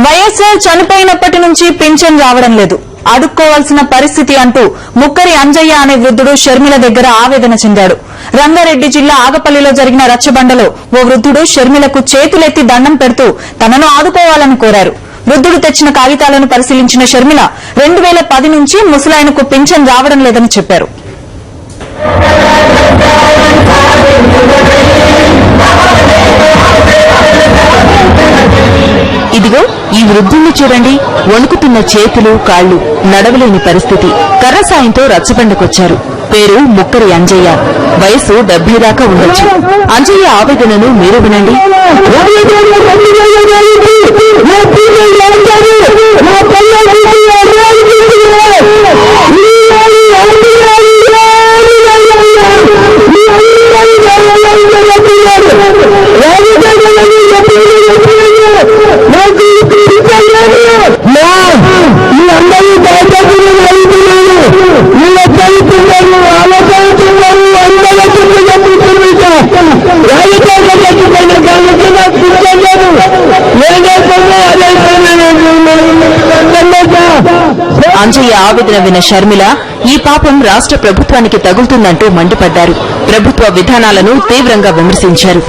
వైఎస్ఆర్ చనిపోయినప్పటి నుంచి పింఛన్ రావడం లేదు, అడుక్కోవాల్సిన పరిస్థితి అంటూ ముక్కరి అంజయ్య అనే వృద్ధుడు షర్మిల దగ్గర ఆవేదన చెందాడు. రంగారెడ్డి జిల్లా ఆగపల్లిలో జరిగిన రచ్చబండలో ఓ వృద్ధుడు షర్మిలకు చేతులెత్తి దండం పెడుతూ తనను ఆదుకోవాలని కోరారు. వృద్ధుడు తెచ్చిన కాగితాలను పరిశీలించిన షర్మిల 2010 నుంచి ముసలాయనకు పింఛన్ రావడం లేదని చెప్పారు. ఇదిగో ఈ వృద్ధుణ్ణి చూడండి, వణుకుతున్న చేతులు కాళ్లు, నడవలేని పరిస్థితి. కర్ర సాయంతో రచ్చబండకొచ్చారు. పేరు ముక్కరి అంజయ్య. వయసు 70 దాకా ఉండొచ్చు. అంజయ్య ఆవేదనను మీరు వినండి. అంజయ్య ఆవేదన విన్న షర్మిల ఈ పాపం రాష్ట్ర ప్రభుత్వానికి తగులుతుందంటూ మండిపడ్డారు. ప్రభుత్వ విధానాలను తీవ్రంగా విమర్శించారు.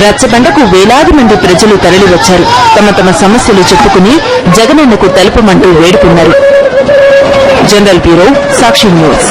రచ్చబండకు వేలాది మంది ప్రజలు తరలివచ్చారు. తమ తమ సమస్యలు చెప్పుకుని జగనన్నకు తెలుపమంటూ వేడుకున్నారు. జనరల్ బ్యూరో, సాక్షి న్యూస్.